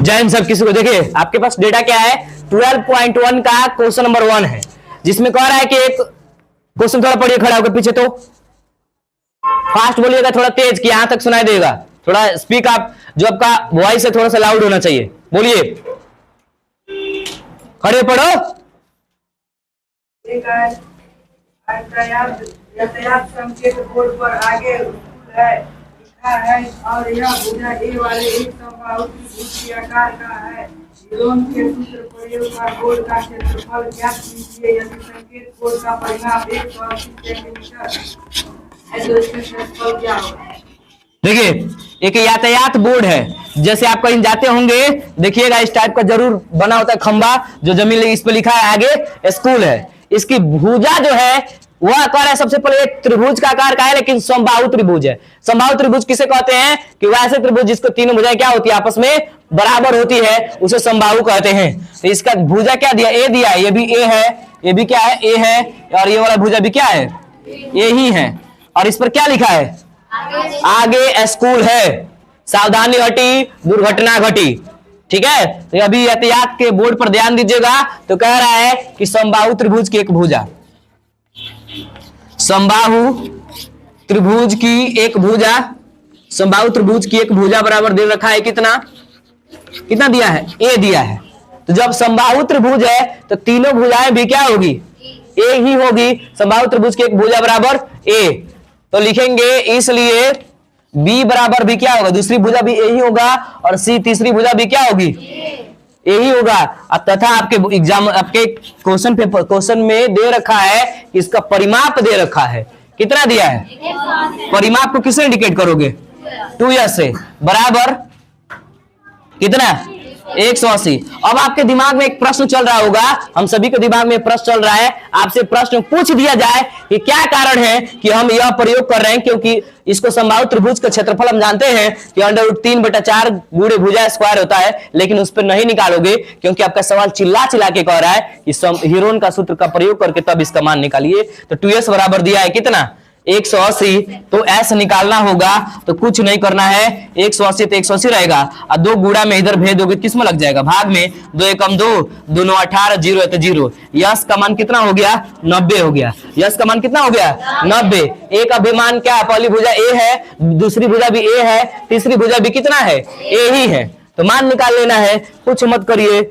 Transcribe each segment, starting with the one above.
जय हिंद सब किसी को। देखिए आपके पास डेटा क्या है, 12.1 का क्वेश्चन नंबर 1 है, जिसमें कह रहा है कि एक क्वेश्चन थोड़ा पढ़िए खड़ा होकर पीछे, तो फास्ट बोलिएगा, थोड़ा तेज कि यहां तक सुनाई देगा, थोड़ा स्पीक आप जो आपका वॉइस है थोड़ा सा लाउड होना चाहिए, बोलिए। खड़े पढ़ो। यातायात संकेत बोर्ड पर आगे है लिखा है और यह भुजा ए वाले एक समबाहु त्रिभुज के आकार का है। विलोम के सूत्र प्रयोग कर बोर्ड का क्षेत्रफल ज्ञात कीजिए। यदि संकेत बोर्ड का परिमाप 180 सेंटीमीटर है तो इसका क्षेत्रफल क्या होगा? देखिए एक यातायात बोर्ड है, जैसे आप कहीं जाते होंगे देखिएगा इस टाइप का जरूर बना होता है खंबा, जो जमीन इस पे लिखा है आगे स्कूल है। इसकी भुजा जो है वह आकार है, सबसे पहले त्रिभुज का आकार का है, लेकिन समबाहु त्रिभुज है। समबाहु त्रिभुज किसे कहते हैं कि वैसे त्रिभुज जिसको तीनों भुजाएं क्या होती है आपस में बराबर होती है, उसे समबाहु कहते हैं। तो इसका भुजा क्या दिया, ए दिया है, ये भी ए है, ये भी क्या है, ए है, और ये वाला भुजा भी क्या है, ए ही है। और इस पर क्या लिखा है, आगे स्कूल है, सावधानी हटी दुर्घटना घटी। ठीक है, तो अभी यातायात के बोर्ड पर ध्यान दीजिएगा। तो कह रहा है कि समबाहु त्रिभुज की एक भुजा, समबाहु त्रिभुज की एक भुजा, समबाहु त्रिभुज की एक भुजा बराबर दे रखा है कितना, कितना दिया है, ए दिया है। तो जब समबाहु त्रिभुज है तो तीनों भुजाएं भी क्या होगी, ए ही होगी। समबाहु त्रिभुज की एक भुजा बराबर ए, तो लिखेंगे इसलिए बी बराबर भी क्या होगा, दूसरी भुजा भी ए ही होगा, और सी तीसरी भुजा भी क्या होगी, ए ही होगा। तथा आपके एग्जाम आपके क्वेश्चन में दे रखा है कि इसका परिमाप दे रखा है, कितना दिया है, परिमाप को किससे इंडिकेट करोगे, 2s से, बराबर कितना 180। अब आपके दिमाग में एक प्रश्न चल रहा होगा, हम सभी के दिमाग में प्रश्न चल रहा है, आपसे प्रश्न पूछ दिया जाए कि क्या कारण है कि हम यह प्रयोग कर रहे हैं, क्योंकि इसको समबाहु त्रिभुज का क्षेत्रफल हम जानते हैं कि √3/4 गुणे भुजा स्क्वायर होता है, लेकिन उस पर नहीं निकालोगे क्योंकि आपका सवाल चिल्ला चिल्ला के कह रहा है कि हीरोन का सूत्र का प्रयोग करके तब इसका मान निकालिए। तो 2s बराबर दिया है कितना, 180, तो s निकालना होगा, तो कुछ नहीं करना है, 180 तो 180 रहेगा, और 2 गुणा में इधर भेज दोगे किस में लग जाएगा, भाग में, 2 एकम 2, 2 9 18, 0 है तो 0। यस का मान कितना हो गया, 90 हो गया। यस का मान कितना हो गया, 90। ए का भी मान क्या, पहली भुजा ए है, दूसरी भुजा भी ए है, तीसरी भुजा भी कितना है, ए ही है, तो मान निकाल लेना है, कुछ मत करिए।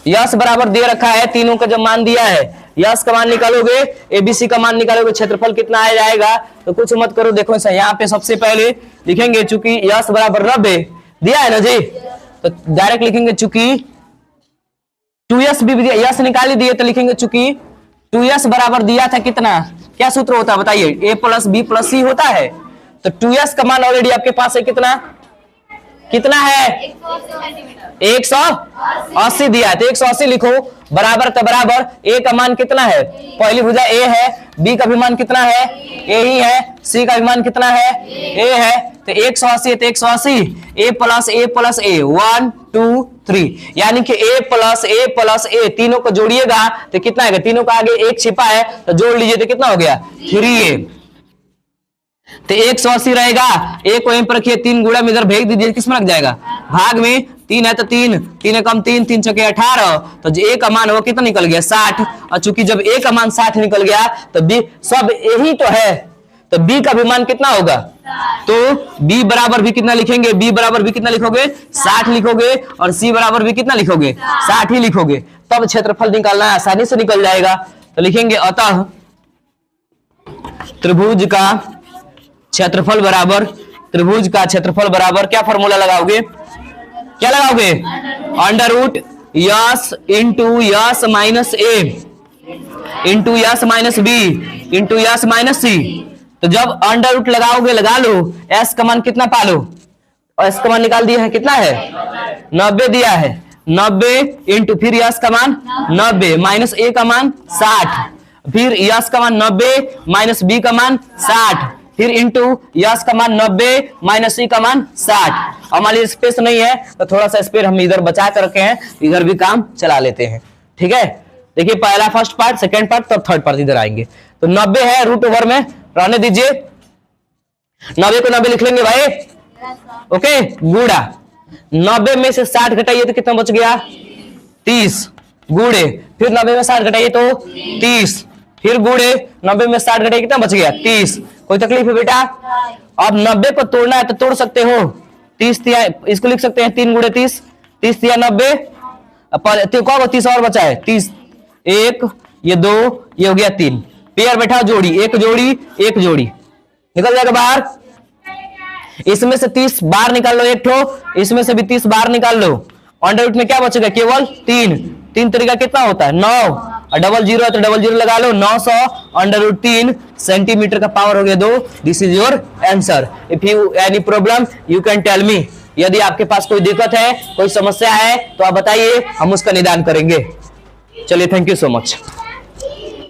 यस बराबर दे रखा है, तीनों का जब मान दिया है, यस का मान निकालोगे, एबीसी का मान निकालोगे, क्षेत्रफल कितना आ जाएगा, तो कुछ मत करो। देखो यहाँ पे सबसे पहले लिखेंगे चूंकि यस बराबर 90 दिया है ना जी, तो डायरेक्ट लिखेंगे चूंकि 2s भी दिया, यस निकाल ही दिए, तो लिखेंगे चूंकि 2s बराबर दिया था कितना, क्या सूत्र होता है बताइए, a + b + c होता है। तो 2s का मान ऑलरेडी आपके पास है, कितना कितना है, 180 दिया है, तो 180 लिखो, बराबर तो बराबर ए का मान कितना है, पहली भुजा ए है, बी का भी मान कितना है, ए ही है, सी का भी मान कितना है, ए है, तो 180 तो 180, a + a 1 2 3, यानी कि a + a तीनों को जोड़िएगा तो कितना आएगा, तीनों का आगे एक छिपा है तो जोड़ लीजिए तो कितना हो गया, 3a, तो 180 रहेगा। एक वहीं पर रखिए, 3 गुणा में इधर भेज दीजिए, किसमें लग जाएगा, भाग में, 3 है तो 3, 3 एकम 3, 3 छके 18, तो ए का मान वो कितना निकल गया, 60। और चूंकि जब ए का मान 60 निकल गया तो बी सब यही तो है, तो बी का भी मान कितना होगा, तो बी बराबर भी कितना लिखेंगे, बी बराबर भी कितना लिखोगे, 60 लिखोगे, और सी बराबर भी कितना लिखोगे, 60 ही लिखोगे, तब क्षेत्रफल निकालना है, आसानी से निकल जाएगा। तो लिखेंगे अतः त्रिभुज का क्षेत्रफल बराबर, त्रिभुज का क्षेत्रफल बराबर, क्या फॉर्मूला लगाओगे, क्या लगाओगे, √यस into s minus a into s minus b into s minus c. तो जब √ लगाओगे, लगा लो, एस का मान कितना पालो, एस का मान निकाल दिया है, कितना है, 90 दिया है, 90 इंटू फिर यस का मान 90 माइनस ए का मान 60, फिर यस का मान 90 माइनस बी का मान 60, फिर इंटू यस का मान 90 माइनस सी का मान 60। हमारे स्पेस नहीं है तो थोड़ा सा स्पेस हम इधर बचा कर रखे हैं, इधर भी काम चला लेते हैं। ठीक है, देखिए पहला फर्स्ट पार्ट, सेकंड पार्ट, तब थर्ड पार्ट इधर आएंगे। तो 90 है, √ओवर में रहने दीजिए, 90 को 90 लिख लेंगे भाई, ओके, गुड़ा 90 में से 60 घटाइए तो कितना बच गया 30 गुणे, फिर 90 में 60 घटाइए तो 30, फिर गुणे 90 में 60 घटाइए कितना बच गया 30। कोई तकलीफ है बेटा? अब 90 को तोड़ना है तो तोड़ सकते हो, 30 तिया, इसको लिख सकते हैं 3 गुणे 30, 30 तिया 90, कौन 30 और बचा है 30, 1 ये 2 ये हो गया 3, पेयर बैठा जोड़ी, एक जोड़ी एक जोड़ी निकल जाएगा बाहर। इसमें से 30 बाहर निकाल लो एक ठो, इसमें से भी 30 बाहर निकाल लो, अंडर रूट में क्या बचेगा केवल 3, 3 तरीका कितना होता है 9, और डबल जीरो है तो डबल जीरो लगा लो, 900 अंडर रूट 3 सेंटीमीटर का पावर हो गया 2। This is your answer. If you any problem you can tell me. यदि आपके पास कोई दिक्कत है, कोई समस्या है तो आप बताइए, हम उसका निदान करेंगे। चलिए, थैंक यू सो मच।